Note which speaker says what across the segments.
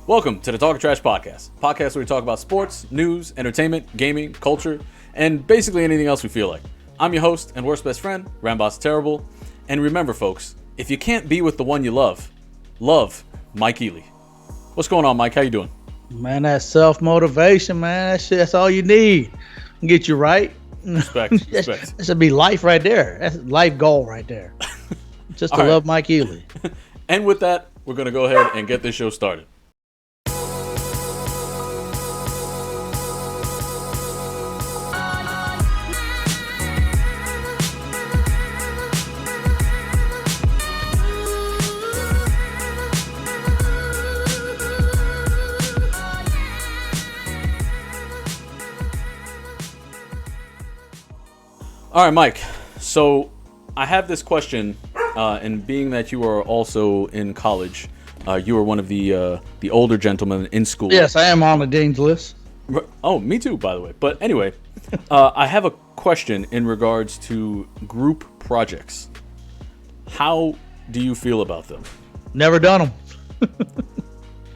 Speaker 1: Welcome to the Talkin' Trash podcast where we talk about sports, news, entertainment, gaming, culture, and basically anything else we feel like. I'm your host and worst best friend, Ramboss Terrible. And remember, folks, if you can't be with the one you love Mike Ehle. What's going on, Mike? How you doing?
Speaker 2: Man, that's self-motivation, man. That shit, that's all you need. Get you right.
Speaker 1: Respect.
Speaker 2: That should be life right there. That's a life goal right there. Just to love Mike Ehle.
Speaker 1: And with that, we're going to go ahead and get this show started. All right, Mike. So I have this question, and being that you are also in college, you are one of the older gentlemen in school.
Speaker 2: Yes, I am on the dean's list.
Speaker 1: Oh, me too, by the way. But anyway, I have a question in regards to group projects. How do you feel about them?
Speaker 2: Never done them.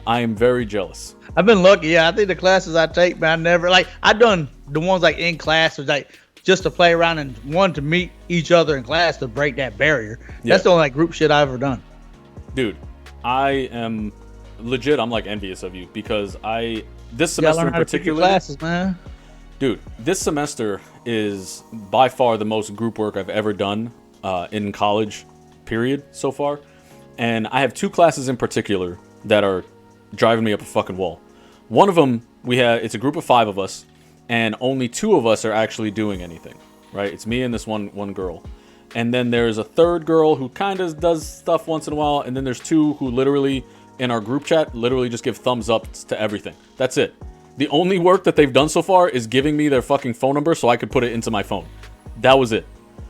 Speaker 1: I am very jealous.
Speaker 2: I've been lucky. Yeah, I think the classes I take, man, I've done the ones like in class, or like just to play around and one to meet each other in class to break that barrier.
Speaker 1: Yeah.
Speaker 2: That's the only like group shit I've ever done.
Speaker 1: Dude, I am legit. I'm like envious of you because this semester in particular,
Speaker 2: classes, man.
Speaker 1: Dude, this semester is by far the most group work I've ever done in college, period, so far. And I have two classes in particular that are driving me up a fucking wall. One of them, it's a group of 5 of us, and only 2 of us are actually doing anything, right? It's me and this one girl. And then there's a third girl who kind of does stuff once in a while, and then there's 2 who literally, in our group chat, literally just give thumbs up to everything. That's it. The only work that they've done so far is giving me their fucking phone number so I could put it into my phone. That was it,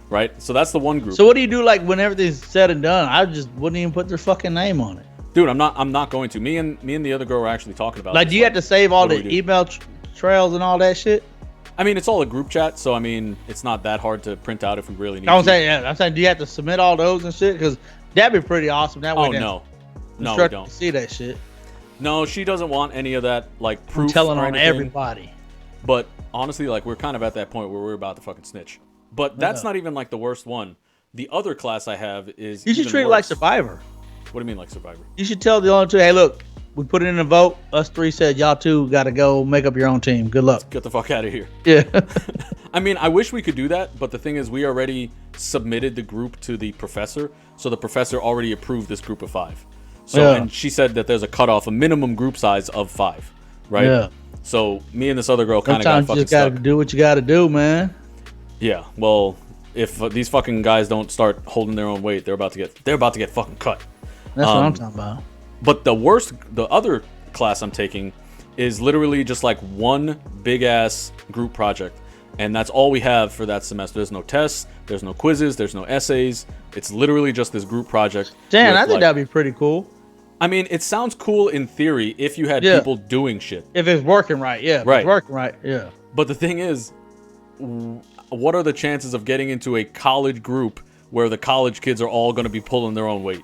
Speaker 1: right? So that's the one group.
Speaker 2: So what do you do like when everything's said and done? I just wouldn't even put their fucking name on it.
Speaker 1: Dude, I'm not going to. Me and the other girl were actually talking about
Speaker 2: like,
Speaker 1: this.
Speaker 2: do you have to save all the email trails and all that shit?
Speaker 1: I mean, it's all a group chat, so I mean, it's not that hard to print out if we really need to.
Speaker 2: I'm saying, do you have to submit all those and shit? Because that'd be pretty awesome. That way,
Speaker 1: no, we don't
Speaker 2: see that shit.
Speaker 1: No, she doesn't want any of that, like, proof.
Speaker 2: I'm telling
Speaker 1: or
Speaker 2: on
Speaker 1: anything.
Speaker 2: everybody.
Speaker 1: But honestly, like, we're kind of at that point where we're about to fucking snitch. But that's not even like the worst one. The other class I have is.
Speaker 2: You should treat it like Survivor.
Speaker 1: What do you mean, like Survivor?
Speaker 2: You should tell the other 2, hey, look, we put it in a vote. Us 3 said y'all 2 got to go make up your own team. Good luck.
Speaker 1: Get the fuck out of here.
Speaker 2: Yeah.
Speaker 1: I mean, I wish we could do that, but the thing is, we already submitted the group to the professor, so the professor already approved this group of 5. So, and she said that there's a cutoff, a minimum group size of 5, right? Yeah. So me and this other girl kind of got fucking stuck.
Speaker 2: You just gotta do what you gotta do, man.
Speaker 1: Yeah. Well, if these fucking guys don't start holding their own weight, they're about to get fucking cut.
Speaker 2: That's what I'm talking about.
Speaker 1: But the other class I'm taking is literally just like one big ass group project. And that's all we have for that semester. There's no tests, there's no quizzes, there's no essays. It's literally just this group project.
Speaker 2: Dan, I think that'd be pretty cool.
Speaker 1: I mean, it sounds cool in theory if you had people doing shit.
Speaker 2: If it's working right, yeah.
Speaker 1: Right.
Speaker 2: If it's working right, yeah.
Speaker 1: But the thing is, what are the chances of getting into a college group where the college kids are all going to be pulling their own weight?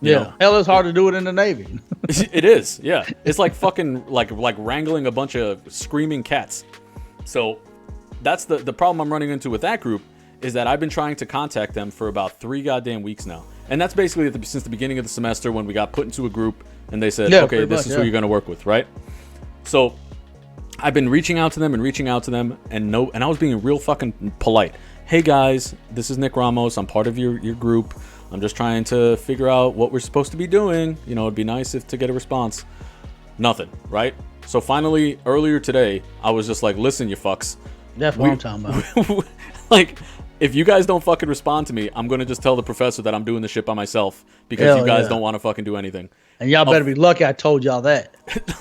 Speaker 1: You know?
Speaker 2: Hell, it's hard to do it in the Navy.
Speaker 1: It is, yeah. It's like fucking like wrangling a bunch of screaming cats. So that's the problem I'm running into with that group, is that I've been trying to contact them for about 3 goddamn weeks now. And that's basically since the beginning of the semester when we got put into a group and they said, okay, this is who you're going to work with, right? So I've been reaching out to them and I was being real fucking polite. Hey guys, this is Nick Ramos. I'm part of your group. I'm just trying to figure out what we're supposed to be doing. You know, it'd be nice to get a response. Nothing, right? So finally, earlier today, I was just like, listen, you fucks.
Speaker 2: That's what I'm talking about.
Speaker 1: Like, if you guys don't fucking respond to me, I'm going to just tell the professor that I'm doing the shit by myself because you guys don't want to fucking do anything.
Speaker 2: And y'all better be lucky I told y'all that.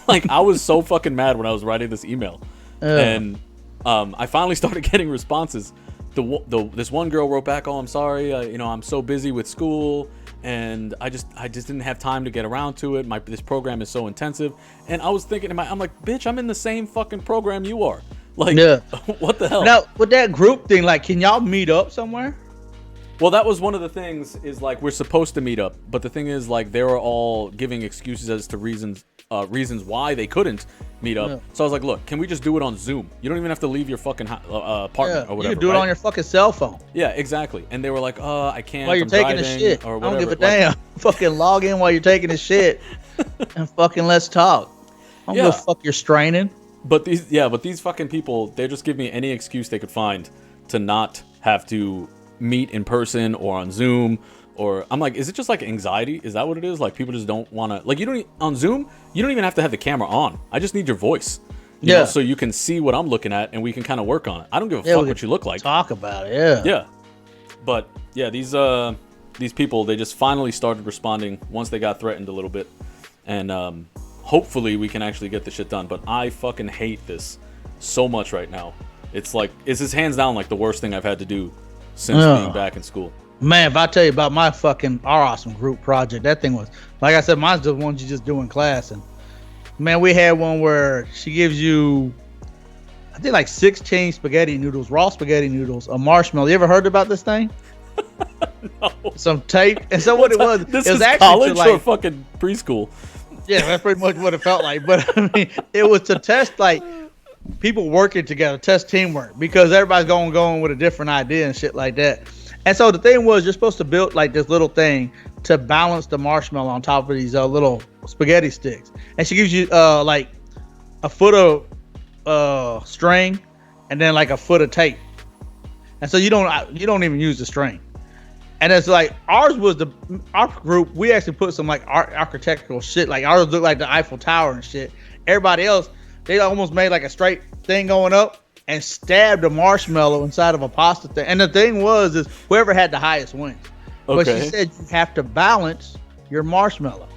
Speaker 1: Like, I was so fucking mad when I was writing this email. And I finally started getting responses. This one girl wrote back, oh, I'm sorry, I'm so busy with school and I just didn't have time to get around to it. This program is so intensive. And I was thinking, I'm like, bitch, I'm in the same fucking program you are. Like, what the hell?
Speaker 2: Now, with that group thing, like, can y'all meet up somewhere?
Speaker 1: Well, that was one of the things is like we're supposed to meet up, but the thing is like they were all giving excuses as to reasons why they couldn't meet up. Yeah. So I was like, look, can we just do it on Zoom? You don't even have to leave your fucking apartment or whatever.
Speaker 2: You can do it on your fucking cell phone.
Speaker 1: Yeah, exactly. And they were like, I can't.
Speaker 2: While you're taking a shit,
Speaker 1: or
Speaker 2: I don't give a damn. Fucking log in while you're taking a shit, and fucking let's talk. I don't give a fuck you're straining.
Speaker 1: But these fucking people, they just give me any excuse they could find to not have to meet in person or on Zoom. Or I'm like, is it just like anxiety? Is that what it is? Like people just don't want to, like on Zoom, you don't even have to have the camera on. I just need your voice. You know, so you can see what I'm looking at and we can kind of work on it. I don't give a fuck what you look like.
Speaker 2: Talk about it,
Speaker 1: Yeah. But yeah, these people, they just finally started responding once they got threatened a little bit. And hopefully we can actually get this shit done. But I fucking hate this so much right now. It's just hands down like the worst thing I've had to do since being back in school.
Speaker 2: Man, if I tell you about my fucking our awesome group project, that thing was, like I said, mine's the ones you just do in class. And man, we had one where she gives you, I think like 16 spaghetti noodles, raw spaghetti noodles, a marshmallow. You ever heard about this thing?
Speaker 1: No.
Speaker 2: Some tape. And so what it was,
Speaker 1: this
Speaker 2: it was
Speaker 1: is
Speaker 2: actually
Speaker 1: college
Speaker 2: like,
Speaker 1: or fucking preschool?
Speaker 2: Yeah, that's pretty much what it felt like. But I mean, it was to test like people working together, test teamwork, because everybody's going with a different idea and shit like that. And so the thing was, you're supposed to build like this little thing to balance the marshmallow on top of these little spaghetti sticks. And she gives you like a foot of string and then like a foot of tape. And so you don't even use the string. And it's like our group, we actually put some like architectural shit. Like ours looked like the Eiffel Tower and shit. Everybody else, they almost made like a straight thing going up and stabbed a marshmallow inside of a pasta thing. And the thing was, is whoever had the highest wins. Okay. But she said you have to balance your marshmallow.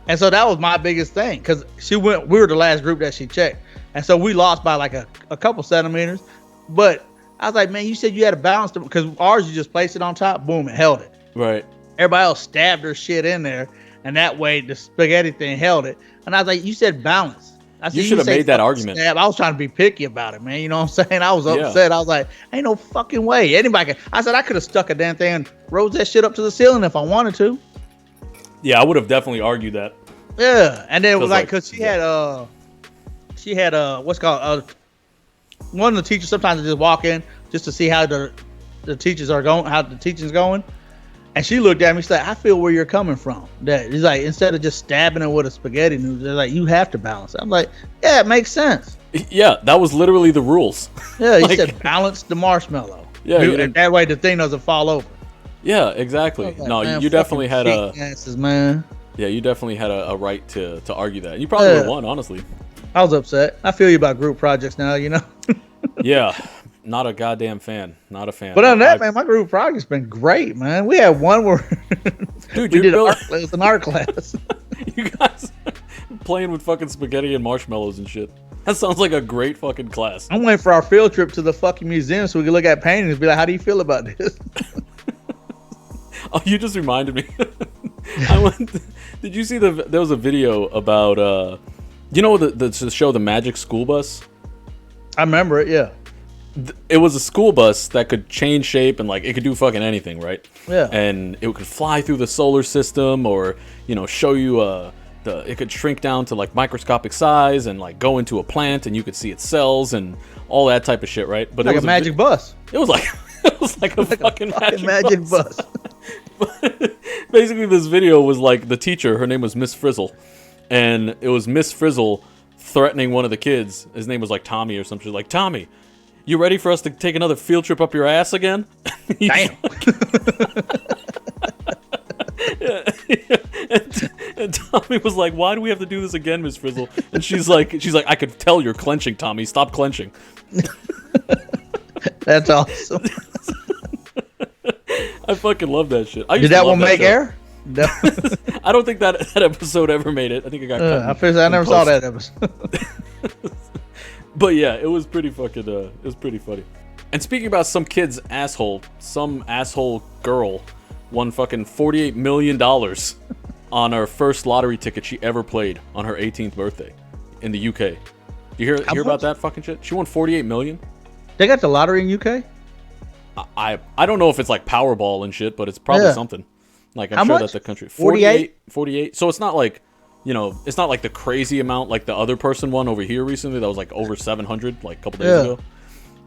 Speaker 2: And so that was my biggest thing, because we were the last group that she checked. And so we lost by like a couple centimeters. But I was like, man, you said you had to balance them, because ours, you just placed it on top, boom, it held it.
Speaker 1: Right.
Speaker 2: Everybody else stabbed their shit in there, and that way the spaghetti thing held it. And I was like, you said balance. I said,
Speaker 1: you should have made that argument.
Speaker 2: Stab. I was trying to be picky about it, man. You know what I'm saying? I was upset. I was like, ain't no fucking way. Anybody can. I said, I could have stuck a damn thing and rose that shit up to the ceiling if I wanted to.
Speaker 1: Yeah, I would have definitely argued that.
Speaker 2: Yeah. And then it was like, because she had what's called, one of the teachers sometimes just walk in just to see how the teachers are going, how the teaching's going. And she looked at me, she's like, I feel where you're coming from. That he's like, instead of just stabbing it with a spaghetti noodle, they're like, you have to balance it. I'm like, yeah, it makes sense.
Speaker 1: Yeah, that was literally the rules.
Speaker 2: Yeah, he said balance the marshmallow. Yeah, and that way the thing doesn't fall over.
Speaker 1: Yeah, exactly. Like, no, you definitely had
Speaker 2: man.
Speaker 1: Yeah, you definitely had a right to argue that. You probably would have won, honestly.
Speaker 2: I was upset. I feel you about group projects now, you know.
Speaker 1: Yeah. Not a goddamn fan. Not a fan.
Speaker 2: But on that, man, my group project's been great, man. We had one where
Speaker 1: dude,
Speaker 2: we did an art class.
Speaker 1: You guys playing with fucking spaghetti and marshmallows and shit. That sounds like a great fucking class.
Speaker 2: I'm waiting for our field trip to the fucking museum so we can look at paintings and be like, how do you feel about this?
Speaker 1: Oh, you just reminded me. Did you see there was a video about, you know the show The Magic School Bus?
Speaker 2: I remember it, yeah.
Speaker 1: It was a school bus that could change shape and like it could do fucking anything, right?
Speaker 2: Yeah.
Speaker 1: And it could fly through the solar system, or show you it could shrink down to like microscopic size and like go into a plant and you could see its cells and all that type of shit, right? But
Speaker 2: like it was a magic bus.
Speaker 1: It was like a fucking magic
Speaker 2: bus.
Speaker 1: Basically, this video was like the teacher. Her name was Miss Frizzle, and it was Miss Frizzle threatening one of the kids. His name was like Tommy or something. Like, Tommy, you ready for us to take another field trip up your ass again?
Speaker 2: Damn.
Speaker 1: And Tommy was like, why do we have to do this again, Miss Frizzle? And she's like, I could tell you're clenching, Tommy. Stop clenching.
Speaker 2: That's awesome.
Speaker 1: I fucking love that shit.
Speaker 2: Did that one make air? No.
Speaker 1: I don't think that episode ever made it. I think it got cut.
Speaker 2: I never saw that episode.
Speaker 1: But yeah, it was pretty fucking. It was pretty funny. And speaking about some kid's asshole, some asshole girl won fucking $48 million on her first lottery ticket she ever played on her 18th birthday in the UK. You hear about that fucking shit? She won $48 million.
Speaker 2: They got the lottery in UK?
Speaker 1: I don't know if it's like Powerball and shit, but it's probably something. Like I'm
Speaker 2: How
Speaker 1: sure
Speaker 2: much?
Speaker 1: that the country
Speaker 2: 48?
Speaker 1: 48. So it's not like, you know, it's not like the crazy amount like the other person won over here recently that was like over 700 like a couple days ago.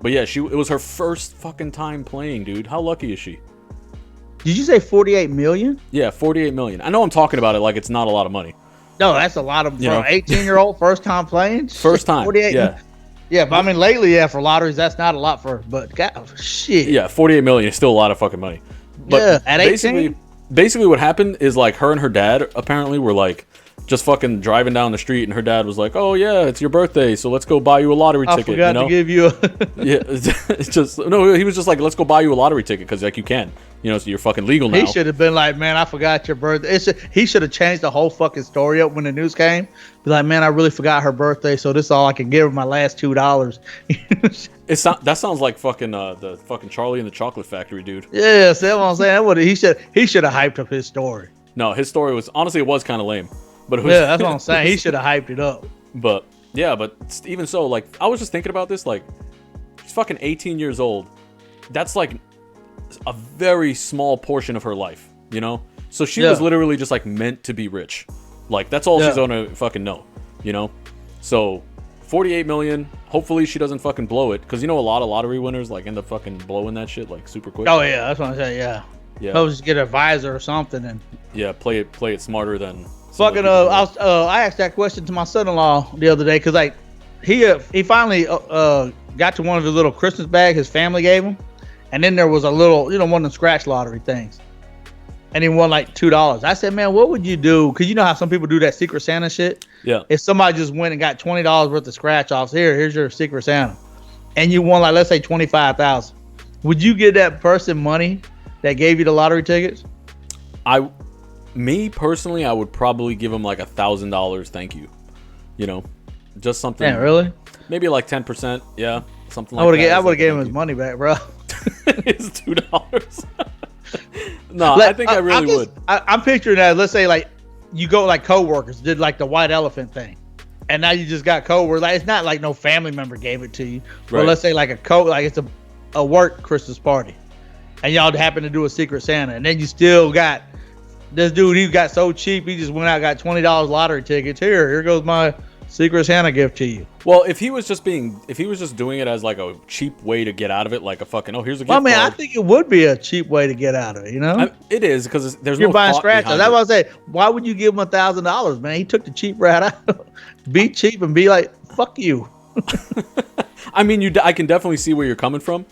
Speaker 1: But yeah, it was her first fucking time playing, dude. How lucky is she?
Speaker 2: Did you say 48 million?
Speaker 1: Yeah, 48 million. I know I'm talking about it like it's not a lot of money.
Speaker 2: No, that's a lot of for
Speaker 1: You know?
Speaker 2: an 18-year-old first time playing.
Speaker 1: First time.
Speaker 2: 48.
Speaker 1: Yeah.
Speaker 2: Yeah, but I mean lately, yeah, for lotteries, that's not a lot for. But God, shit.
Speaker 1: Yeah, 48 million is still a lot of fucking money. But
Speaker 2: Yeah, at 18?
Speaker 1: basically what happened is like her and her dad apparently were like just fucking driving down the street, and her dad was like, "Oh yeah, it's your birthday, so let's go buy you a lottery ticket."
Speaker 2: I forgot to give you a.
Speaker 1: Yeah, it's just no. He was just like, "Let's go buy you a lottery ticket because like you can, you know, so you're fucking legal now."
Speaker 2: He should have been like, "Man, I forgot your birthday." He should have changed the whole fucking story up when the news came. Be like, "Man, I really forgot her birthday, so this is all I can give her, my last $2."
Speaker 1: That sounds like fucking the fucking Charlie and the Chocolate Factory dude.
Speaker 2: Yeah, see what I'm saying? He should have hyped up his story.
Speaker 1: No, his story was honestly it was kind of lame, but it was,
Speaker 2: Yeah, that's what I'm saying. He should have hyped it up.
Speaker 1: But yeah, but even so, like I was just thinking about this, like she's fucking 18 years old. That's like a very small portion of her life, you know? So she was literally just like meant to be rich. Like that's all she's gonna fucking know, you know? So 48 million, hopefully she doesn't fucking blow it, because you know a lot of lottery winners like end up fucking blowing that shit like super quick.
Speaker 2: Oh yeah, that's what I'm saying, yeah.
Speaker 1: Yeah.
Speaker 2: I'll just get an advisor or something and
Speaker 1: Yeah, play it smarter than
Speaker 2: fucking I asked that question to my son-in-law the other day because like he finally got to one of his little Christmas bags his family gave him, and then there was a little, one of the scratch lottery things, and he won like $2. I said, man, what would you do? Because you know how some people do that Secret Santa shit.
Speaker 1: Yeah.
Speaker 2: If somebody just went and got $20 worth of scratch offs, here's your Secret Santa, and you won like let's say 25,000, would you give that person money that gave you the lottery tickets?
Speaker 1: Me personally, I would probably give him like $1,000. Thank you. You know, just something.
Speaker 2: Yeah, really? Maybe
Speaker 1: like 10%. Yeah, something like
Speaker 2: that. I would have
Speaker 1: gave
Speaker 2: him his money back, bro.
Speaker 1: It's $2. No, like, I think I really would.
Speaker 2: I'm picturing that. Let's say like you go like coworkers did like the white elephant thing, and now you just got coworkers. Like it's not like no family member gave it to you, but let's say like it's a work Christmas party, and y'all happen to do a Secret Santa, and then you still got this dude. He got so cheap, he just went out and got $20 lottery tickets. Here goes my Secret Santa gift to you.
Speaker 1: Well, if he was just doing it as like a cheap way to get out of it, like a fucking here's a gift.
Speaker 2: I mean, I think it would be a cheap way to get out of it. You know,
Speaker 1: it is because
Speaker 2: you're no buying scratches. That's what I say. Why would you give him $1,000, man? He took the cheap route out. Be cheap and be like, fuck you.
Speaker 1: I mean, I can definitely see where you're coming from.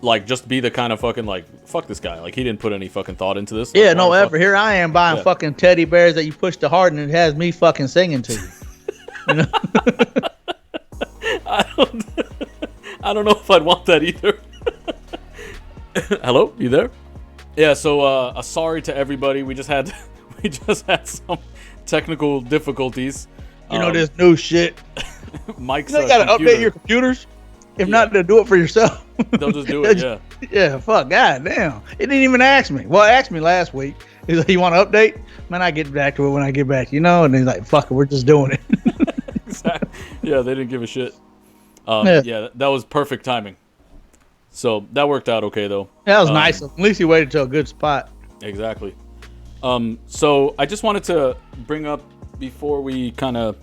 Speaker 1: Like, just be the kind of fucking like, fuck this guy. Like, he didn't put any fucking thought into this. Like,
Speaker 2: yeah, no effort. Here I am buying fucking teddy bears that you push to heart, and it has me fucking singing to you. You know?
Speaker 1: I don't know if I'd want that either. Hello, you there? Yeah. So, sorry to everybody. We just had some technical difficulties.
Speaker 2: You know this new shit.
Speaker 1: Mike's.
Speaker 2: You gotta update your computers. If not, to do it for yourself.
Speaker 1: They'll just do it. Yeah.
Speaker 2: Yeah. Fuck. God damn. It didn't even ask me. Well, it asked me last week. He's like, "You want to update?" Man, I get back to it when I get back. And he's like, "Fuck it, we're just doing it."
Speaker 1: Exactly. Yeah, they didn't give a shit. Yeah, that was perfect timing. So that worked out okay though.
Speaker 2: That was nice. At least you waited till a good spot.
Speaker 1: Exactly. So I just wanted to bring up before we kind of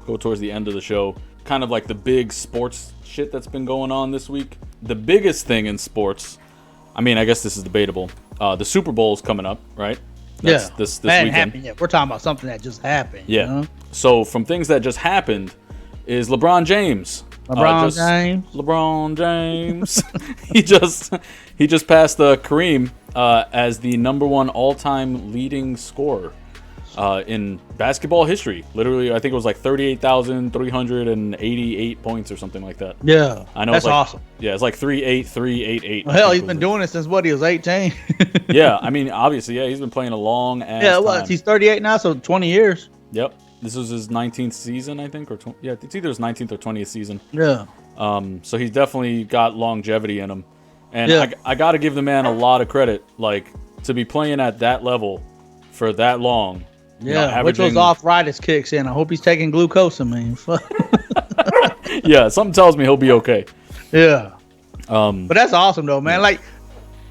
Speaker 1: go towards the end of the show, kind of like the big sports shit that's been going on this week. The biggest thing in sports, I mean, I guess this is debatable. The Super Bowl is coming up, right? That's this weekend.
Speaker 2: Happened yet. We're talking about something that just happened.
Speaker 1: Yeah. You know? So from things that just happened is LeBron James. LeBron James. he just passed Kareem as the #1 all-time leading scorer in basketball history. Literally, I think it was like 38,388 points or something like that.
Speaker 2: Yeah,
Speaker 1: I know.
Speaker 2: That's awesome.
Speaker 1: Yeah, it's like 38388.
Speaker 2: Well, hell, he's been doing it since he was 18.
Speaker 1: Yeah, I mean, obviously, yeah, he's been playing a long ass time.
Speaker 2: He's 38 now, so 20 years.
Speaker 1: Yep. This was his 19th season, I think, it's either his 19th or 20th season.
Speaker 2: Yeah.
Speaker 1: So he's definitely got longevity in him, and I got to give the man a lot of credit, like to be playing at that level for that long.
Speaker 2: Yeah, which was arthritis kicks in. I hope he's taking glucosamine.
Speaker 1: Yeah, something tells me he'll be okay.
Speaker 2: Yeah. But that's awesome though, man. Like,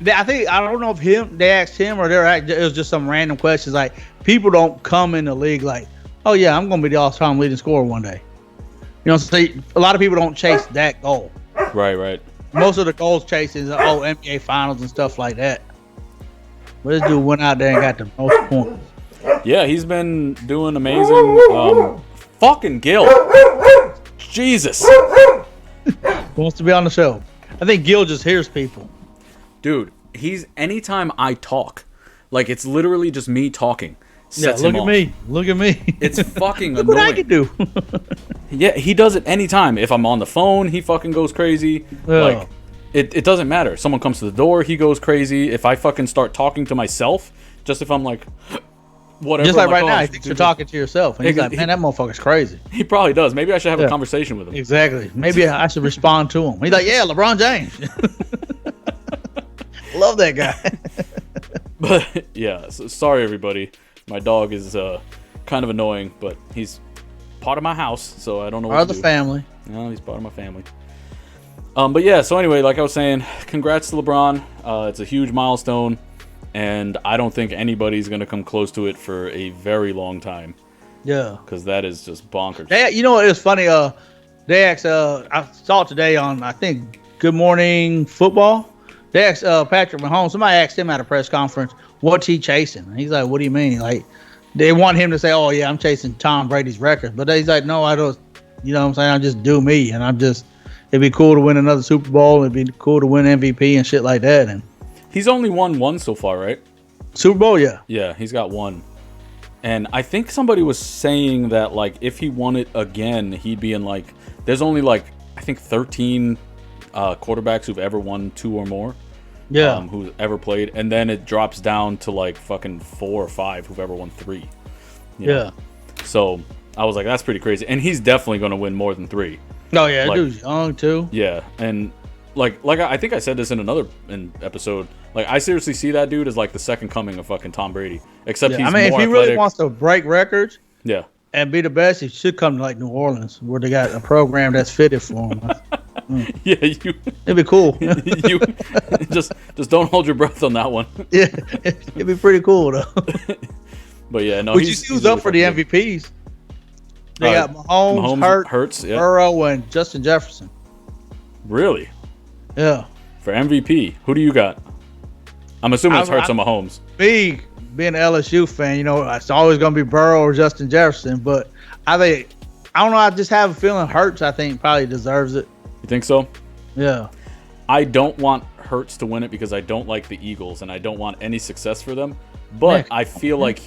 Speaker 2: I don't know if they asked him or it was just some random questions. Like, people don't come in the league like, oh yeah, I'm gonna be the all-time leading scorer one day. You know what I'm saying? A lot of people don't chase that goal.
Speaker 1: Right.
Speaker 2: Most of the goals chasing is NBA finals and stuff like that. But this dude went out there and got the most points.
Speaker 1: Yeah, he's been doing amazing. Fucking Gil. Jesus.
Speaker 2: Wants to be on the show. I think Gil just hears people.
Speaker 1: Dude, anytime I talk, like it's literally just me talking. Sets
Speaker 2: look
Speaker 1: him
Speaker 2: at
Speaker 1: off.
Speaker 2: me. Look at me.
Speaker 1: It's fucking
Speaker 2: Look
Speaker 1: annoying.
Speaker 2: what I can do.
Speaker 1: Yeah, he does it anytime. If I'm on the phone, he fucking goes crazy.
Speaker 2: Yeah.
Speaker 1: Like, it doesn't matter. Someone comes to the door, he goes crazy. If I fucking start talking to myself, just if I'm like, whatever.
Speaker 2: Just like
Speaker 1: I'm
Speaker 2: right now,
Speaker 1: oh,
Speaker 2: he thinks you're talking to yourself. And he's like, man, that motherfucker's crazy.
Speaker 1: He probably does. Maybe I should have a conversation with him.
Speaker 2: Exactly. Maybe I should respond to him. He's like, yeah, LeBron James. Love that guy.
Speaker 1: But yeah, so sorry everybody. My dog is kind of annoying, but he's part of my house, so I don't know what
Speaker 2: Part of
Speaker 1: to
Speaker 2: the
Speaker 1: do.
Speaker 2: family.
Speaker 1: No, he's part of my family. But yeah, so anyway, like I was saying, congrats to LeBron. It's a huge milestone, and I don't think anybody's gonna come close to it for a very long time.
Speaker 2: Yeah.
Speaker 1: Because that is just bonkers.
Speaker 2: You know what? It was funny. They asked. I saw it today on, I think, Good Morning Football. They asked Patrick Mahomes. Somebody asked him at a press conference, "What's he chasing?" And he's like, "What do you mean?" Like, they want him to say, "Oh yeah, I'm chasing Tom Brady's record," but he's like, "No, I don't." You know what I'm saying? I just do me, and it'd be cool to win another Super Bowl. It'd be cool to win MVP and shit like that. And
Speaker 1: He's only won one so far, right?
Speaker 2: Super Bowl, yeah.
Speaker 1: Yeah, he's got one. And I think somebody was saying that, like, if he won it again, he'd be in, like, there's only, like, I think 13 quarterbacks who've ever won 2 or more.
Speaker 2: Yeah.
Speaker 1: Who've ever played. And then it drops down to, like, fucking 4 or 5 who've ever won 3. You know?
Speaker 2: Yeah.
Speaker 1: So I was like, that's pretty crazy. And he's definitely going to win more than 3.
Speaker 2: Oh, yeah.
Speaker 1: Like,
Speaker 2: Dude's young, too.
Speaker 1: Yeah. And, like I think I said this in another episode. Like, I seriously see that dude as, like, the second coming of fucking Tom Brady. Except he's more
Speaker 2: if he
Speaker 1: athletic.
Speaker 2: really wants to break records,
Speaker 1: Yeah.
Speaker 2: and be the best, he should come to like New Orleans, where they got a program that's fitted for him.
Speaker 1: Yeah,
Speaker 2: It'd be cool.
Speaker 1: you just don't hold your breath on that one.
Speaker 2: Yeah, it'd be pretty cool though.
Speaker 1: But yeah, no.
Speaker 2: But you see who's up for the MVPs? They got Mahomes,
Speaker 1: Hurts, yeah.
Speaker 2: Burrow, and Justin Jefferson.
Speaker 1: Really?
Speaker 2: Yeah.
Speaker 1: For MVP, who do you got? I'm assuming it's Hurts or Mahomes.
Speaker 2: Being an LSU fan, you know, it's always going to be Burrow or Justin Jefferson. But I don't know. I just have a feeling Hurts, I think, probably deserves it.
Speaker 1: You think so?
Speaker 2: Yeah.
Speaker 1: I don't want Hurts to win it because I don't like the Eagles and I don't want any success for them. But I feel like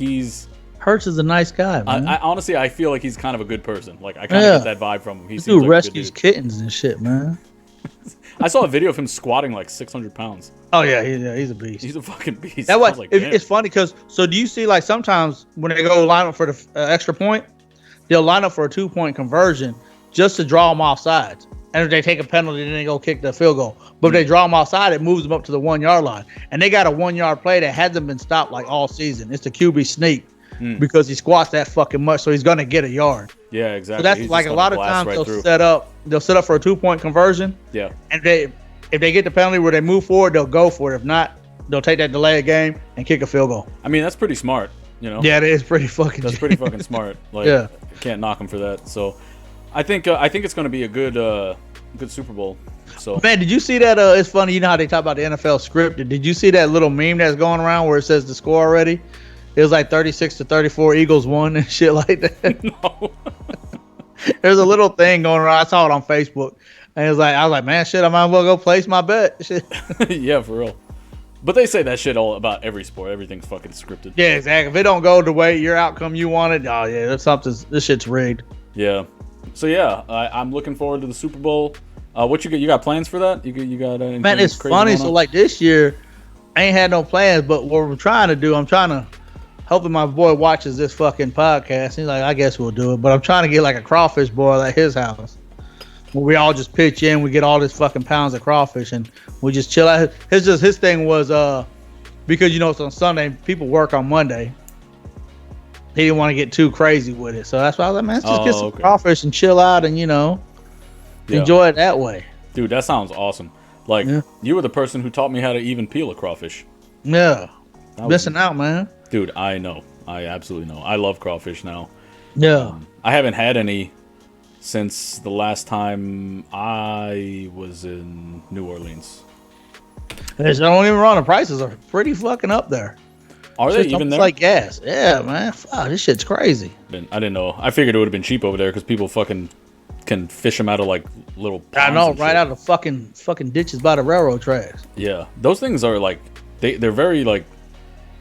Speaker 2: Hurts is a nice guy, man.
Speaker 1: I honestly, I feel like he's kind of a good person. Like, I kind of get that vibe from him. He
Speaker 2: this
Speaker 1: seems
Speaker 2: dude
Speaker 1: like
Speaker 2: rescues
Speaker 1: a good dude.
Speaker 2: kittens and shit, man.
Speaker 1: I saw a video of him squatting like 600 pounds.
Speaker 2: Oh, yeah, he's a beast.
Speaker 1: He's a fucking beast.
Speaker 2: That was
Speaker 1: like,
Speaker 2: it's funny because, so do you see, like, sometimes when they go line up for the extra point, they'll line up for a 2-point conversion just to draw them off sides. And if they take a penalty, then they go kick the field goal. But if they draw them outside, it moves them up to the 1-yard line. And they got a 1-yard play that hasn't been stopped like all season. It's the QB sneak because he squats that fucking much, so he's gonna get a yard.
Speaker 1: Yeah, exactly.
Speaker 2: So that's
Speaker 1: He's
Speaker 2: like
Speaker 1: just
Speaker 2: a
Speaker 1: gonna
Speaker 2: lot of
Speaker 1: blast
Speaker 2: times
Speaker 1: right
Speaker 2: they'll set up for a 2-point conversion.
Speaker 1: Yeah.
Speaker 2: And if they get the penalty where they move forward, they'll go for it. If not, they'll take that delay of game and kick a field goal.
Speaker 1: I mean, that's pretty smart, you know?
Speaker 2: Yeah, it is pretty fucking.
Speaker 1: That's pretty fucking smart. Like,
Speaker 2: Yeah.
Speaker 1: Can't knock him for that. So, I think it's going to be a good Super Bowl. So,
Speaker 2: Man, did you see that? It's funny, you know how they talk about the NFL scripted. Did you see that little meme that's going around where it says the score already? It was like 36-34, Eagles won and shit like that.
Speaker 1: No.
Speaker 2: There's a little thing going around. I saw it on Facebook, and I was like, man, shit, I might as well go place my bet. Shit.
Speaker 1: Yeah, for real. But they say that shit all about every sport. Everything's fucking scripted.
Speaker 2: Yeah, exactly. If it don't go the way your outcome you wanted, oh yeah, this shit's rigged.
Speaker 1: Yeah. So yeah, I'm looking forward to the Super Bowl. What you got? You got plans for that? You got anything
Speaker 2: Man, it's
Speaker 1: crazy
Speaker 2: funny.
Speaker 1: going
Speaker 2: So
Speaker 1: on?
Speaker 2: like this year, I ain't had no plans, but what I'm trying to do, hoping my boy watches this fucking podcast. He's like, I guess we'll do it, but I'm trying to get like a crawfish boil at his house, where we all just pitch in, we get all this fucking pounds of crawfish, and we just chill out. His thing was because you know it's on Sunday, people work on Monday. He didn't want to get too crazy with it, so that's why I was like, man, let's just get some crawfish and chill out, and enjoy it that way.
Speaker 1: Dude, that sounds awesome. Like, you were the person who taught me how to even peel a crawfish.
Speaker 2: Yeah. Missing out, man.
Speaker 1: Dude, I know. I absolutely know. I love crawfish now.
Speaker 2: Yeah.
Speaker 1: I haven't had any since the last time I was in New Orleans.
Speaker 2: Don't even wrong. The prices are pretty fucking up there.
Speaker 1: Are they even there?
Speaker 2: Like gas. Yeah, man. Fuck, this shit's crazy.
Speaker 1: I didn't know. I figured it would have been cheap over there because people fucking can fish them out of like little ponds.
Speaker 2: I know, right out of fucking ditches by the railroad tracks.
Speaker 1: Yeah, those things are like they're very like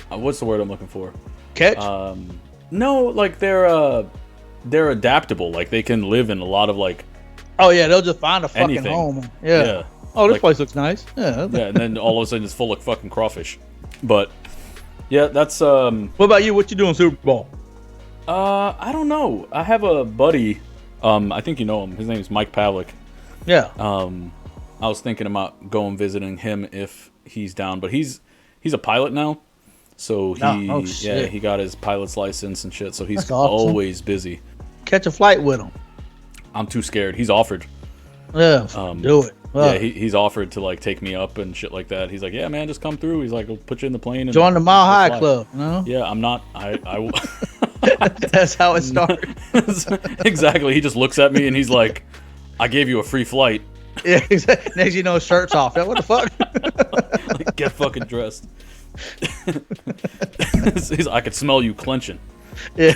Speaker 1: what's the word I'm looking for?
Speaker 2: Catch?
Speaker 1: No, like they're adaptable. Like they can live in a lot of like.
Speaker 2: Oh yeah, they'll just find a fucking
Speaker 1: anything.
Speaker 2: home. Yeah. Oh, this place looks nice. Yeah.
Speaker 1: Yeah, and then all of a sudden it's full of fucking crawfish. But yeah, that's
Speaker 2: What about you? What you doing Super Bowl?
Speaker 1: I don't know. I have a buddy. I think you know him. His name is Mike Pavlik.
Speaker 2: Yeah.
Speaker 1: I was thinking about going visiting him if he's down, but he's a pilot now. So he got his pilot's license and shit. So he's always busy.
Speaker 2: Catch a flight with him.
Speaker 1: I'm too scared. He's offered.
Speaker 2: Yeah. Do it.
Speaker 1: Yeah, he's offered to like take me up and shit like that. He's like, yeah, man, just come through. He's like, we'll put you in the plane and
Speaker 2: join the Mile High Club. You know?
Speaker 1: Yeah, I'm not. I
Speaker 2: That's how it started.
Speaker 1: Exactly. He just looks at me and he's like, I gave you a free flight.
Speaker 2: Yeah, exactly. Next you know, shirt's off. What the fuck?
Speaker 1: Like, get fucking dressed. I could smell you clenching.
Speaker 2: Yeah.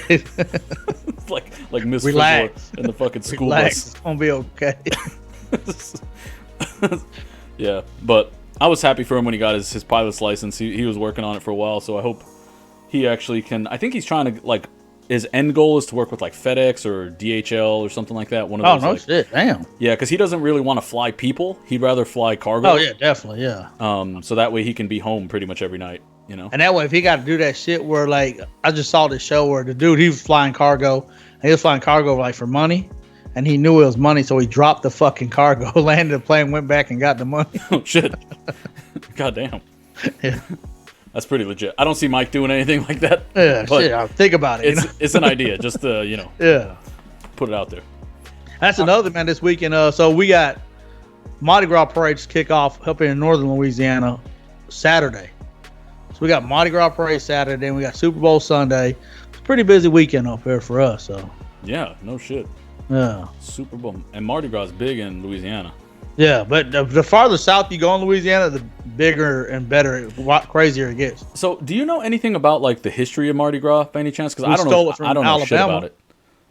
Speaker 1: like Miss
Speaker 2: Relax.
Speaker 1: Fizzler in the fucking school
Speaker 2: Relax.
Speaker 1: bus.
Speaker 2: It's gonna be okay.
Speaker 1: Yeah, but I was happy for him when he got his pilot's license. He was working on it for a while, so I hope he actually can. I think he's trying to like his end goal is to work with like FedEx or DHL or something like that. One of those.
Speaker 2: Oh no, shit, damn.
Speaker 1: Yeah, because he doesn't really want to fly people. He'd rather fly cargo.
Speaker 2: Oh yeah, definitely, yeah.
Speaker 1: So that way he can be home pretty much every night. You know.
Speaker 2: And that way, if he got to do that shit where like I just saw this show where the dude he was flying cargo, and he was flying cargo like for money. And he knew it was money, so he dropped the fucking cargo, landed the plane, went back, and got the money.
Speaker 1: Oh, shit. God damn.
Speaker 2: Yeah.
Speaker 1: That's pretty legit. I don't see Mike doing anything like that.
Speaker 2: Yeah, shit. I'll think about it.
Speaker 1: It's an idea, just to,
Speaker 2: yeah,
Speaker 1: put it out there.
Speaker 2: That's another, man, this weekend. So we got Mardi Gras parades kick off up in northern Louisiana Saturday. So we got Mardi Gras parade Saturday, and we got Super Bowl Sunday. It's a pretty busy weekend up here for us. So
Speaker 1: yeah, no shit.
Speaker 2: Yeah.
Speaker 1: Super Bowl and Mardi Gras is big in Louisiana.
Speaker 2: Yeah, but the farther south you go in Louisiana, the bigger and better, crazier it gets.
Speaker 1: So, do you know anything about like the history of Mardi Gras by any chance? Because I don't know shit about it.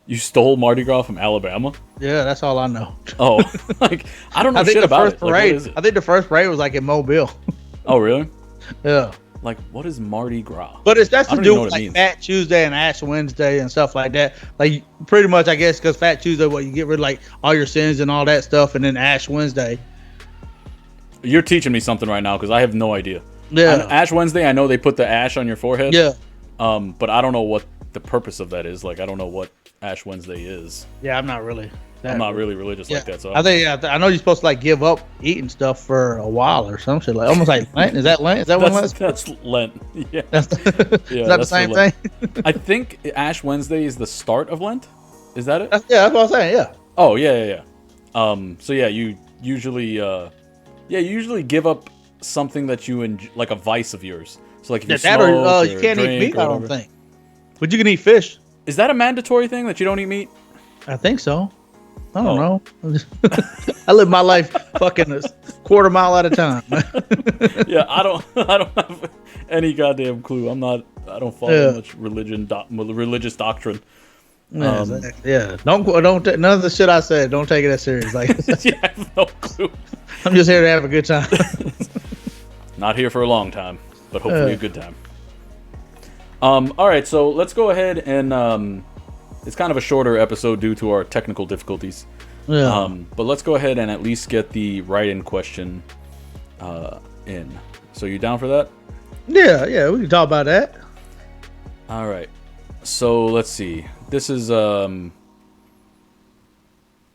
Speaker 1: You stole Mardi Gras from Alabama?
Speaker 2: Yeah, that's all I know.
Speaker 1: Oh, like I don't know shit about it.
Speaker 2: Parade, I think the first parade was like in Mobile.
Speaker 1: Oh, really?
Speaker 2: Yeah.
Speaker 1: Like, what is Mardi Gras?
Speaker 2: But that's to do with like Fat Tuesday and Ash Wednesday and stuff like that. Like, pretty much, I guess, because Fat Tuesday, you get rid of like all your sins and all that stuff, and then Ash Wednesday.
Speaker 1: You're teaching me something right now because I have no idea.
Speaker 2: Yeah.
Speaker 1: Ash Wednesday, I know they put the ash on your forehead.
Speaker 2: Yeah.
Speaker 1: But I don't know what the purpose of that is. Like, I don't know what Ash Wednesday is.
Speaker 2: Yeah, I'm not really religious like that. So I know you're supposed to like give up eating stuff for a while or some shit, like almost like Lent. Is that Lent? Is that
Speaker 1: that's Lent? Yeah.
Speaker 2: Is that the same thing?
Speaker 1: I think Ash Wednesday is the start of Lent. Is that it?
Speaker 2: That's what I'm saying. Yeah.
Speaker 1: Oh yeah. So yeah, you usually give up something that you enjoy, like a vice of yours. So like if you smoke
Speaker 2: you can't eat meat. I don't think. But you can eat fish.
Speaker 1: Is that a mandatory thing that you don't eat meat?
Speaker 2: I think so. I don't know. I live my life fucking a quarter mile at a time.
Speaker 1: Yeah, I don't have any goddamn clue. I don't follow much religious doctrine.
Speaker 2: Yeah, exactly. Yeah. Don't none of the shit I said. Don't take it as serious. Like,
Speaker 1: yeah, I have no clue.
Speaker 2: I'm just here to have a good time.
Speaker 1: Not here for a long time, but hopefully a good time. All right, so let's go ahead and it's kind of a shorter episode due to our technical difficulties.
Speaker 2: Yeah.
Speaker 1: But let's go ahead and at least get the write-in question in. So you down for that?
Speaker 2: Yeah, we can talk about that.
Speaker 1: All right. So let's see. This is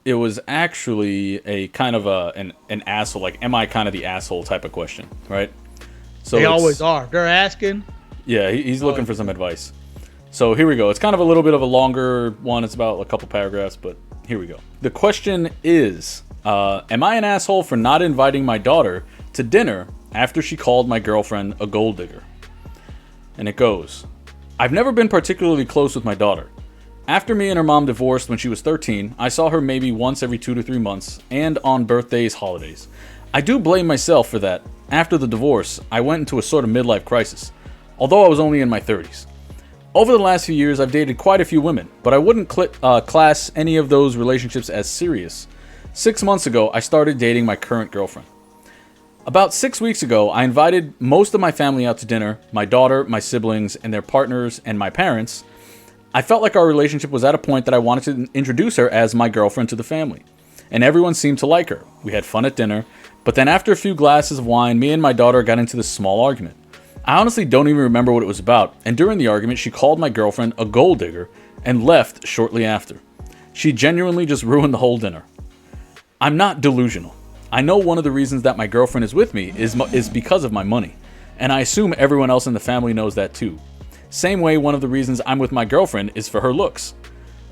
Speaker 1: it was actually a kind of an asshole, like, am I kind of the asshole type of question, right? So
Speaker 2: they always are. They're asking.
Speaker 1: Yeah, he's looking for some advice. So here we go. It's kind of a little bit of a longer one. It's about a couple paragraphs, but here we go. The question is, am I an asshole for not inviting my daughter to dinner after she called my girlfriend a gold digger? And it goes, I've never been particularly close with my daughter. After me and her mom divorced when she was 13, I saw her maybe once every 2 to 3 months, and on birthdays, holidays. I do blame myself for that. After the divorce, I went into a sort of midlife crisis, although I was only in my 30s. Over the last few years, I've dated quite a few women, but I wouldn't class any of those relationships as serious. 6 months ago, I started dating my current girlfriend. About 6 weeks ago, I invited most of my family out to dinner, my daughter, my siblings, and their partners, and my parents. I felt like our relationship was at a point that I wanted to introduce her as my girlfriend to the family. And everyone seemed to like her. We had fun at dinner, but then after a few glasses of wine, me and my daughter got into this small argument. I honestly don't even remember what it was about, and during the argument, she called my girlfriend a gold digger and left shortly after. She genuinely just ruined the whole dinner. I'm not delusional. I know one of the reasons that my girlfriend is with me is because of my money, and I assume everyone else in the family knows that too. Same way one of the reasons I'm with my girlfriend is for her looks.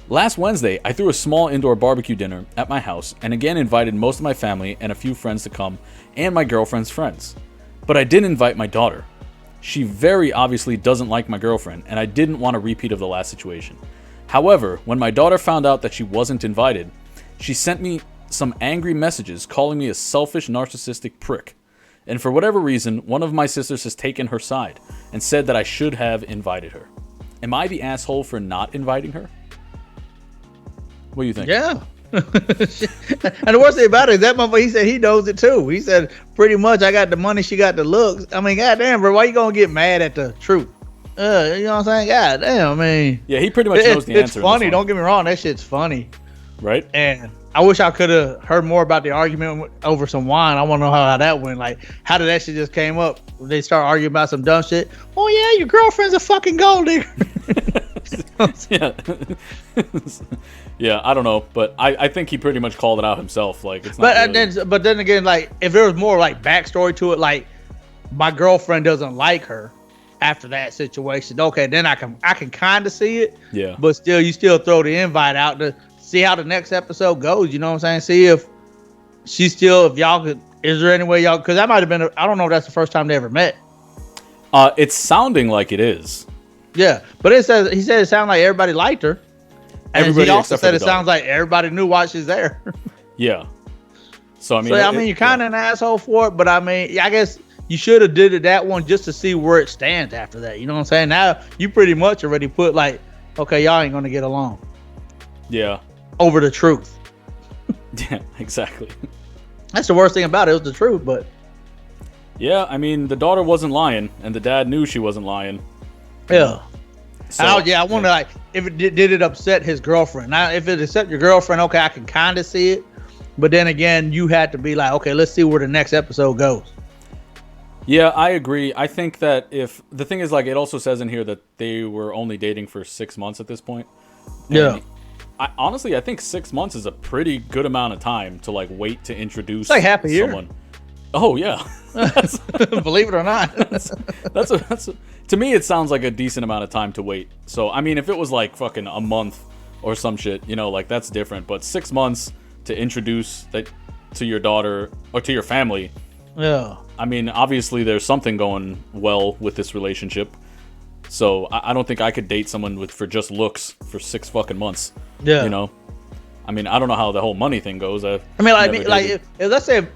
Speaker 1: Last Wednesday, I threw a small indoor barbecue dinner at my house and again invited most of my family and a few friends to come and my girlfriend's friends. But I didn't invite my daughter. She very obviously doesn't like my girlfriend, and I didn't want a repeat of the last situation. However, when my daughter found out that she wasn't invited, she sent me some angry messages calling me a selfish, narcissistic prick. And for whatever reason, one of my sisters has taken her side and said that I should have invited her. Am I the asshole for not inviting her? What do you think?
Speaker 2: Yeah. And the worst thing about it is that motherfucker, he said he knows it too. He said, pretty much, I got the money, she got the looks. I mean, goddamn, bro, why you gonna get mad at the truth? You know what I'm saying? Goddamn, I mean.
Speaker 1: Yeah, he pretty much knows the answer.
Speaker 2: It's funny, don't get me wrong, that shit's funny.
Speaker 1: Right?
Speaker 2: And I wish I could have heard more about the argument over some wine. I want to know how that went. Like, how did that shit just came up? They start arguing about some dumb shit. Oh yeah, your girlfriend's a fucking gold digger.
Speaker 1: Yeah. Yeah, I don't know, but I think he pretty much called it out himself. Like, it's not really...
Speaker 2: but then again, like, if there was more like backstory to it, like my girlfriend doesn't like her after that situation, okay, then I can kind of see it.
Speaker 1: Yeah.
Speaker 2: But still, you still throw the invite out to see how the next episode goes. You know what I'm saying? See if she's still, if y'all could, is there any way y'all, because that might have been, I don't know if that's the first time they ever met.
Speaker 1: It's sounding like it is.
Speaker 2: Yeah, but he said it sounded like everybody liked her. And
Speaker 1: everybody
Speaker 2: he also said it
Speaker 1: dog.
Speaker 2: sounds like everybody knew why she's there.
Speaker 1: Yeah. So I mean,
Speaker 2: you're kind of an asshole for it, but I mean, I guess you should have did it that one just to see where it stands after that. You know what I'm saying? Now you pretty much already put like, okay, y'all ain't gonna get along.
Speaker 1: Yeah.
Speaker 2: Over the truth.
Speaker 1: Yeah, exactly.
Speaker 2: That's the worst thing about it. It was the truth, but.
Speaker 1: Yeah, I mean, the daughter wasn't lying, and the dad knew she wasn't lying.
Speaker 2: Yeah.
Speaker 1: So,
Speaker 2: I wonder, like, if it did it upset his girlfriend. Now, if it upset your girlfriend, okay, I can kind of see it. But then again, you had to be like, okay, let's see where the next episode goes.
Speaker 1: Yeah, I agree. I think that if the thing is, like, it also says in here that they were only dating for 6 months at this point.
Speaker 2: Yeah.
Speaker 1: Honestly, I think 6 months is a pretty good amount of time to like wait to introduce
Speaker 2: it's like half a
Speaker 1: someone.
Speaker 2: Year.
Speaker 1: Oh yeah.
Speaker 2: Believe it or not.
Speaker 1: that's to me it sounds like a decent amount of time to wait. So I mean, if it was like fucking a month or some shit, you know, like that's different. But 6 months to introduce that to your daughter or to your family.
Speaker 2: Yeah.
Speaker 1: I mean, obviously there's something going well with this relationship. So I don't think I could date someone for just looks for 6 fucking months.
Speaker 2: Yeah.
Speaker 1: You know? I mean, I don't know how the whole money thing goes.
Speaker 2: If let's say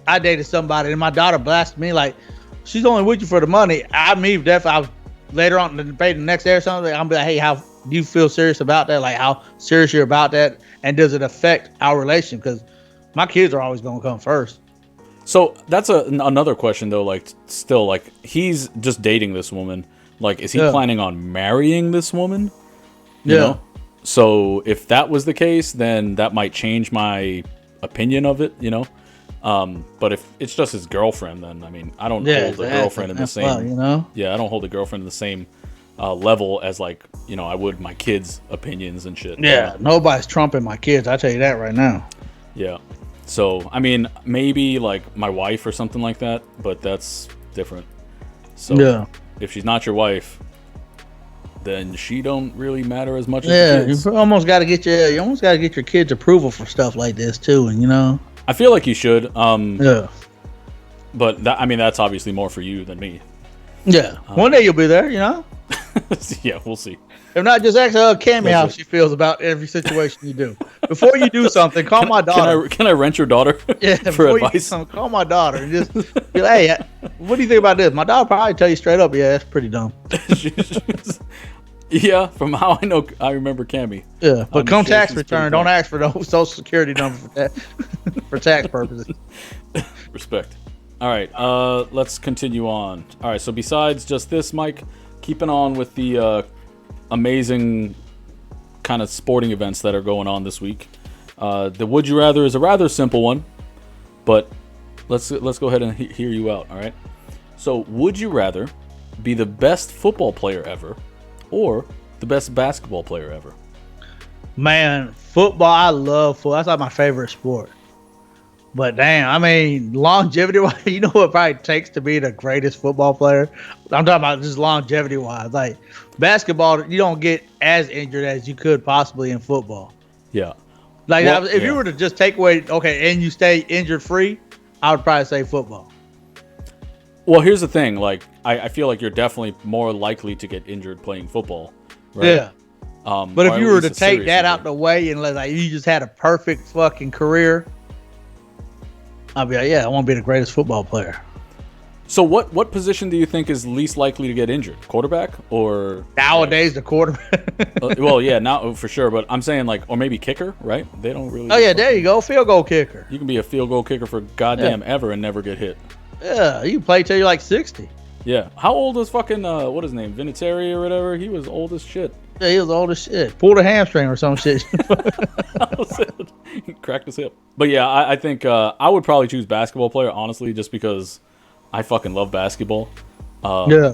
Speaker 2: I dated somebody and my daughter blasted me like, she's only with you for the money. I was later on in the debate the next day or something, I'm be like, hey, how do you feel serious about that? Like, how serious you're about that? And does it affect our relationship? Because my kids are always going to come first.
Speaker 1: So that's another question though. Like, still, like, he's just dating this woman. Like, is he planning on marrying this woman? You know? So if that was the case, then that might change my opinion of it, you know? But if it's just his girlfriend, then, I mean, I don't hold the girlfriend in the same...
Speaker 2: Well, you know?
Speaker 1: Yeah, I don't hold the girlfriend in the same level as, like, you know, I would my kids' opinions and shit.
Speaker 2: Yeah, nobody's trumping my kids. I'll tell you that right now.
Speaker 1: Yeah. So, I mean, maybe, like, my wife or something like that, but that's different. So, if she's not your wife, then she don't really matter as much as
Speaker 2: Yeah,
Speaker 1: the kids.
Speaker 2: you almost got to get your kids' approval for stuff like this too, and
Speaker 1: I feel like you should.
Speaker 2: Yeah.
Speaker 1: But that's obviously more for you than me.
Speaker 2: Yeah. One day you'll be there,
Speaker 1: Yeah, we'll see.
Speaker 2: If not, just ask Cammy how she feels about every situation you do. Before you do something, call my daughter.
Speaker 1: Can I rent your daughter?
Speaker 2: Yeah,
Speaker 1: for advice?
Speaker 2: Call my daughter and just be like, hey, what do you think about this? My daughter probably tell you straight up, yeah, that's pretty dumb.
Speaker 1: Yeah, from how I remember Cammy.
Speaker 2: Yeah, but come tax return, don't ask for no social security number for that, for tax purposes.
Speaker 1: Respect. All right, let's continue on. All right, so besides just this, Mike, keeping on with the amazing kind of sporting events that are going on this week. The Would You Rather is a rather simple one, but let's go ahead and hear you out. All right. So, would you rather be the best football player ever, or the best basketball player ever?
Speaker 2: Man, football, I love football. That's like my favorite sport. But damn, longevity-wise, you know what it probably takes to be the greatest football player? I'm talking about just longevity-wise. Like, basketball, you don't get as injured as you could possibly in football.
Speaker 1: Yeah.
Speaker 2: Like, if you were to just take away, and you stay injured-free, I would probably say football.
Speaker 1: Well, here's the thing. Like, I feel like you're definitely more likely to get injured playing football. Right?
Speaker 2: Yeah. But if you were to take that out the way and like you just had a perfect fucking career, I'd be like, yeah, I want to be the greatest football player.
Speaker 1: So what position do you think is least likely to get injured? Quarterback or
Speaker 2: nowadays the quarterback?
Speaker 1: Well, yeah, now for sure. But I'm saying or maybe kicker, right? They don't really.
Speaker 2: Oh yeah, there you go, field goal kicker.
Speaker 1: You can be a field goal kicker for goddamn ever and never get hit.
Speaker 2: Yeah, you can play till you're like 60.
Speaker 1: Yeah. How old was fucking what is his name? Vinatieri or whatever? He was old as shit.
Speaker 2: Yeah, he was old as shit. Pulled a hamstring or some shit.
Speaker 1: He cracked his hip. But yeah, I think I would probably choose basketball player, honestly, just because I fucking love basketball.
Speaker 2: Yeah.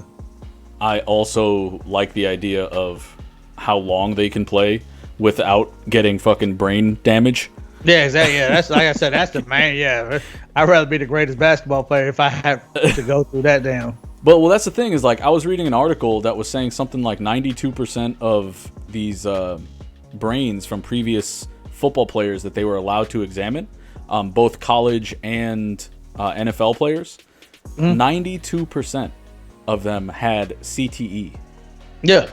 Speaker 1: I also like the idea of how long they can play without getting fucking brain damage.
Speaker 2: Yeah, exactly. Yeah, that's like I said. That's the main. Yeah, I'd rather be the greatest basketball player if I have to go through that damn.
Speaker 1: But that's the thing is like I was reading an article that was saying something like 92% of these brains from previous football players that they were allowed to examine, both college and NFL players, 92% of them had CTE.
Speaker 2: Yeah,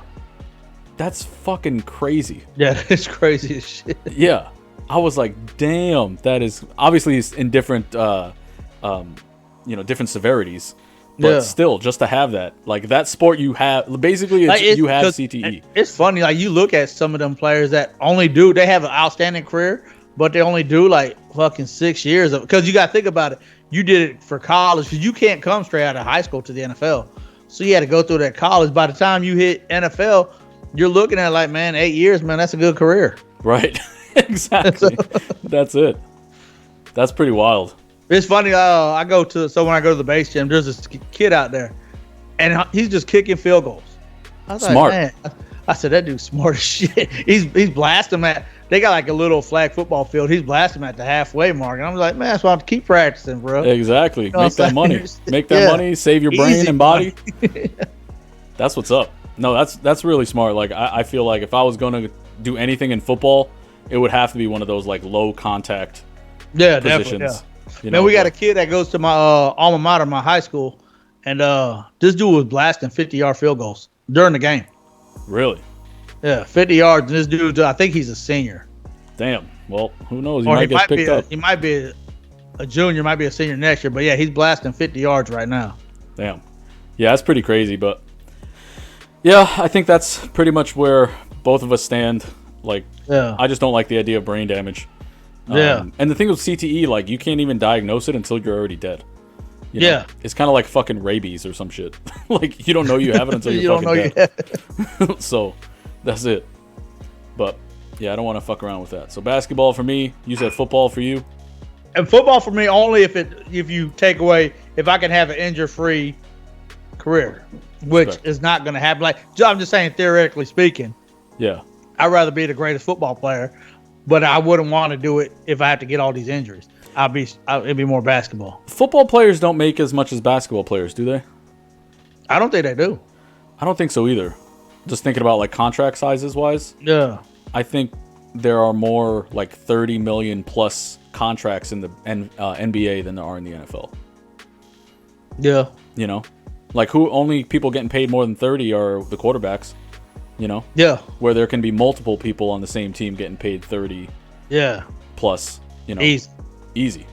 Speaker 1: that's fucking crazy.
Speaker 2: Yeah, it's crazy as shit.
Speaker 1: Yeah. I was like, damn, that is obviously in different, different severities, but still, just to have that, like that sport, you have basically you have CTE.
Speaker 2: It's funny, like you look at some of them players that they have an outstanding career, but they only do like fucking 6 years of, because you got to think about it. You did it for college because you can't come straight out of high school to the NFL, so you had to go through that college. By the time you hit NFL, you're looking at like, man, 8 years, man, that's a good career,
Speaker 1: right? Exactly. That's it. That's pretty wild.
Speaker 2: It's funny. When I go to the base gym, there's this kid out there, and he's just kicking field goals. I was
Speaker 1: smart.
Speaker 2: Like, man. I said that dude's smart as shit. He's blasting them at. They got like a little flag football field. He's blasting them at the halfway mark, and I'm like, man, that's why I have to keep practicing, bro.
Speaker 1: Exactly. Make that money. Make that money. Save your brain and body. That's what's up. No, that's really smart. Like I feel like if I was gonna do anything in football, it would have to be one of those like low contact positions.
Speaker 2: Definitely, Man, we got a kid that goes to my alma mater, my high school, and this dude was blasting 50-yard field goals during the game.
Speaker 1: Really?
Speaker 2: Yeah, 50 yards. And this dude, I think he's a senior.
Speaker 1: Damn. Well, who knows? He might get picked up.
Speaker 2: He might be a junior, might be a senior next year. But yeah, he's blasting 50 yards right now.
Speaker 1: Damn. Yeah, that's pretty crazy. But yeah, I think that's pretty much where both of us stand. Like, I just don't like the idea of brain damage. And the thing with CTE, like, you can't even diagnose it until you're already dead. You know? It's kind of like fucking rabies or some shit. Like, you don't know you have it until you're fucking dead. So, that's it. But, yeah, I don't want to fuck around with that. So, basketball for me. You said football for you?
Speaker 2: And football for me only if you take away, if I can have an injury-free career, which is not going to happen. Like, I'm just saying, theoretically speaking.
Speaker 1: Yeah.
Speaker 2: I'd rather be the greatest football player, but I wouldn't want to do it if I have to get all these injuries. It'd be more basketball.
Speaker 1: Football players don't make as much as basketball players, do they?
Speaker 2: I don't think they do.
Speaker 1: I don't think so either. just thinking about like contract sizes wise.
Speaker 2: Yeah.
Speaker 1: I think there are more like 30 million plus contracts in the NBA than there are in the NFL.
Speaker 2: Yeah.
Speaker 1: You know, like who only people getting paid more than 30 are the quarterbacks. You know.
Speaker 2: Yeah.
Speaker 1: Where there can be multiple people on the same team getting paid 30.
Speaker 2: Yeah.
Speaker 1: Plus, you know, easy.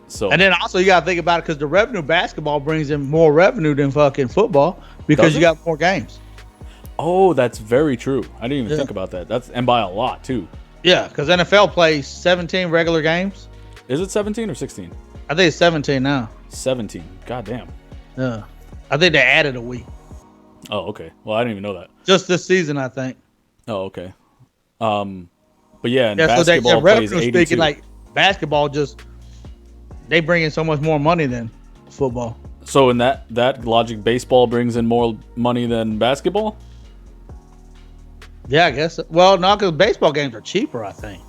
Speaker 1: So,
Speaker 2: and then also you gotta think about it because the revenue basketball brings in more revenue than fucking football because you got more games.
Speaker 1: Oh, that's very true. I didn't even think about that. And by a lot too.
Speaker 2: Yeah, because NFL plays 17 regular games.
Speaker 1: Is it 17 or 16?
Speaker 2: I think it's 17 now.
Speaker 1: 17. God damn.
Speaker 2: Yeah, I think they added a week.
Speaker 1: Oh, okay. Well, I didn't even know that.
Speaker 2: Just this season, I think.
Speaker 1: Oh, okay. But yeah, basketball
Speaker 2: so
Speaker 1: plays 82.
Speaker 2: Speaking, like basketball, just they bring in so much more money than football.
Speaker 1: So in that logic, baseball brings in more money than basketball?
Speaker 2: Yeah, I guess. Well, no, because baseball games are cheaper, I think.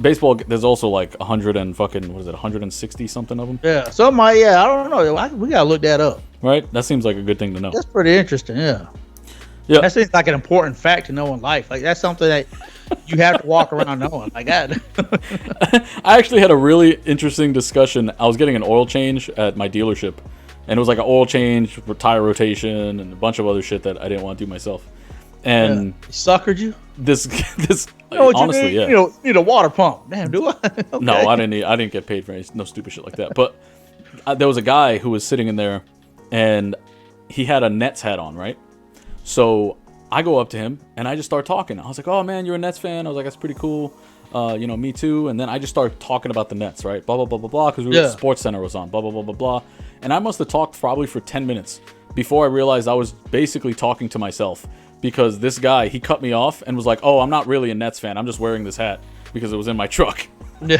Speaker 1: Baseball, there's also like 160 something of them?
Speaker 2: Yeah, I don't know. We gotta look that up.
Speaker 1: Right? That seems like a good thing to know.
Speaker 2: That's pretty interesting, yeah.
Speaker 1: Yeah.
Speaker 2: That seems like an important fact to know in life. Like that's something that you have to walk around knowing. Like that.
Speaker 1: I actually had a really interesting discussion. I was getting an oil change at my dealership, and it was like an oil change, tire rotation, and a bunch of other shit that I didn't want to do myself. And
Speaker 2: suckered you?
Speaker 1: This honestly,
Speaker 2: you need? Need a water pump. Damn, do I? Okay.
Speaker 1: No, I didn't get paid for no stupid shit like that. But there was a guy who was sitting in there, and he had a Nets hat on, right? So I go up to him and I just start talking. I was like, "Oh man, you're a Nets fan." I was like, "That's pretty cool." Me too. And then I just started talking about the Nets, right? Blah blah blah blah blah. Because Sports Center was on. Blah blah blah blah blah. And I must have talked probably for 10 minutes before I realized I was basically talking to myself. Because this guy, he cut me off and was like, "Oh, I'm not really a Nets fan. I'm just wearing this hat because it was in my truck."
Speaker 2: Yeah.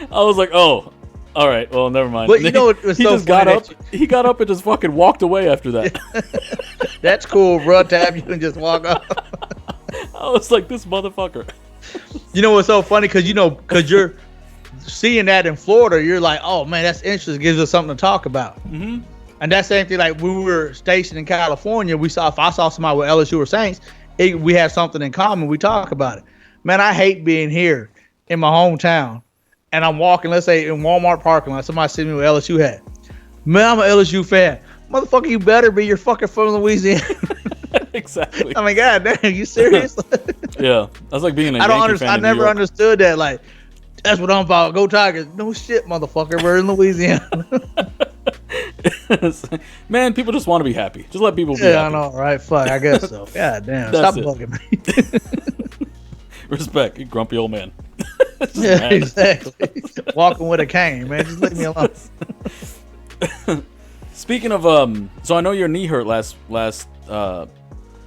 Speaker 1: I was like, "Oh, all right. Well, never mind."
Speaker 2: But you know what was so funny?
Speaker 1: He got up and just fucking walked away after that.
Speaker 2: That's cool, bro. Tap you and just walk off.
Speaker 1: I was like, this motherfucker.
Speaker 2: You know what's so funny? Because you're seeing that in Florida, you're like, "Oh man, that's interesting. It gives us something to talk about."
Speaker 1: Mm-hmm.
Speaker 2: And that same thing, like when we were stationed in California, if I saw somebody with LSU or Saints, we have something in common. We talk about it. Man, I hate being here in my hometown, and I'm walking, let's say in Walmart parking lot, somebody sees me with LSU hat. Man, I'm an LSU fan. Motherfucker, you better be. You're fucking from Louisiana.
Speaker 1: Exactly.
Speaker 2: I mean, God damn, you serious?
Speaker 1: Yeah, that's like being a Yankee fan.
Speaker 2: I never understood that. Like, that's what I'm about. Go Tigers. No shit, motherfucker. We're in Louisiana.
Speaker 1: Man, people just want to be happy. Just let people be
Speaker 2: happy. Yeah, I know, right? Fuck, I guess so. God damn. Stop bugging me.
Speaker 1: Respect, you grumpy old man.
Speaker 2: Yeah, mad. Exactly. Walking with a cane, man. Just leave me alone.
Speaker 1: Speaking of, so I know your knee hurt last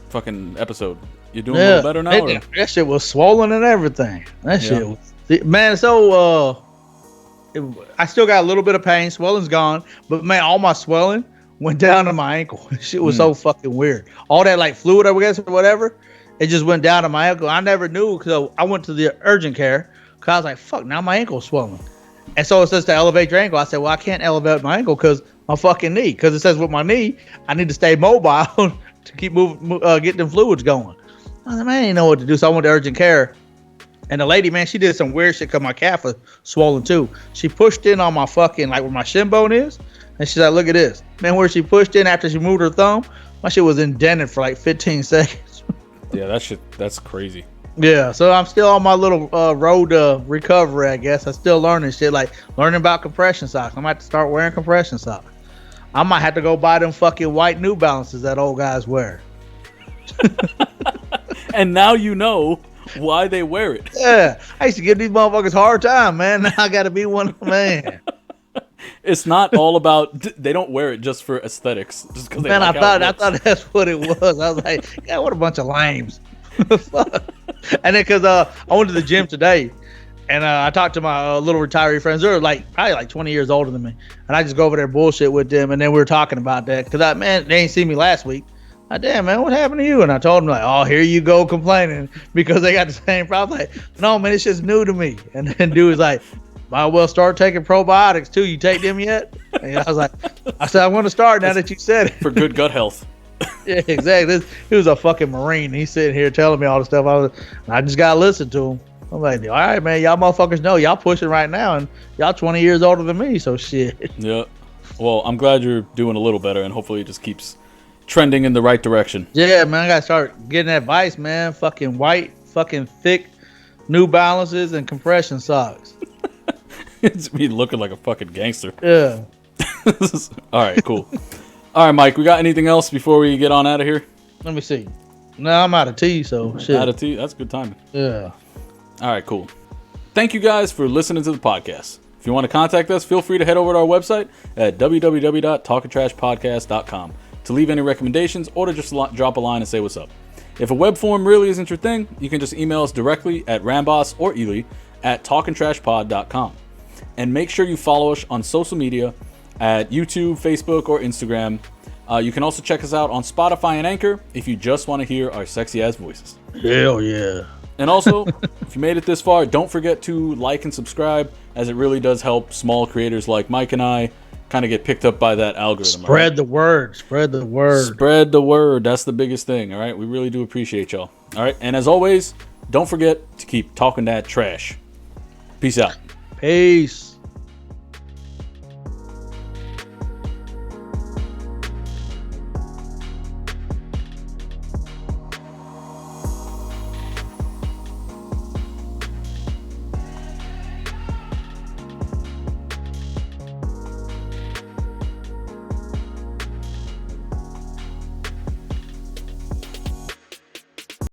Speaker 1: fucking episode. You doing a little better now?
Speaker 2: That shit was swollen and everything. That shit was, man. So I still got a little bit of pain. Swelling's gone, but man, all my swelling went down to my ankle. Shit was so fucking weird. All that like fluid, I guess, or whatever, it just went down to my ankle. I never knew because I went to the urgent care because I was like, fuck, now my ankle's swollen. And so it says to elevate your ankle. I said, well, I can't elevate my ankle because my fucking knee. Because it says with my knee, I need to stay mobile to keep moving, get them fluids going. I was like, man, I didn't know what to do. So I went to urgent care. And the lady, man, she did some weird shit because my calf was swollen too. She pushed in on my fucking, like where my shin bone is. And she's like, look at this. Man, where she pushed in after she moved her thumb, my shit was indented for like 15 seconds.
Speaker 1: Yeah, that's crazy.
Speaker 2: Yeah, so I'm still on my little road to recovery, I guess. I'm still learning shit, like learning about compression socks. I might have to start wearing compression socks. I might have to go buy them fucking white New Balances that old guys wear.
Speaker 1: And now you know why they wear it.
Speaker 2: Yeah, I used to give these motherfuckers a hard time, man. Now I got to be one man.
Speaker 1: It's not all about. They don't wear it just for aesthetics. Just because.
Speaker 2: Man, like I thought that's what it was. I was like, yeah, what a bunch of lames. And then because I went to the gym today, and I talked to my little retiree friends. They're probably like 20 years older than me, and I just go over there bullshit with them. And then we were talking about that because they ain't seen me last week. Damn, man, what happened to you? And I told them, like, oh, here you go complaining because they got the same problem. Like, no, man, it's just new to me. And then dude was like, might well start taking probiotics too. You take them yet? And I was like, I said, I'm going to start now that you said it.
Speaker 1: For good gut health.
Speaker 2: Yeah, exactly. He was a fucking Marine. He's sitting here telling me all the stuff. I just gotta listen to him. I'm like, all right, man, y'all motherfuckers know y'all pushing right now, and y'all 20 years older than me, so shit.
Speaker 1: Yeah. Well, I'm glad you're doing a little better, and hopefully it just keeps trending in the right direction.
Speaker 2: Yeah, man, I gotta start getting advice, man. Fucking white, fucking thick New Balances and compression socks.
Speaker 1: It's me looking like a fucking gangster.
Speaker 2: Yeah.
Speaker 1: All right, cool. All right, Mike, we got anything else before we get on out of here?
Speaker 2: Let me see. No, I'm out of tea, so shit.
Speaker 1: Out of tea? That's good timing.
Speaker 2: Yeah.
Speaker 1: All right, cool. Thank you guys for listening to the podcast. If you want to contact us, feel free to head over to our website at www.talkintrashpodcast.com to leave any recommendations or to just drop a line and say what's up. If a web form really isn't your thing, you can just email us directly at Ramboss or Ehle at talkintrashpod.com. And make sure you follow us on social media at YouTube, Facebook, or Instagram. You can also check us out on Spotify and Anchor if you just want to hear our sexy ass voices.
Speaker 2: Hell yeah.
Speaker 1: And also, if you made it this far, don't forget to like and subscribe, as it really does help small creators like Mike and I kind of get picked up by that algorithm.
Speaker 2: Spread the word. Spread the word.
Speaker 1: Spread the word. That's the biggest thing, all right? We really do appreciate y'all. All right? And as always, don't forget to keep talking that trash. Peace out.
Speaker 2: Peace.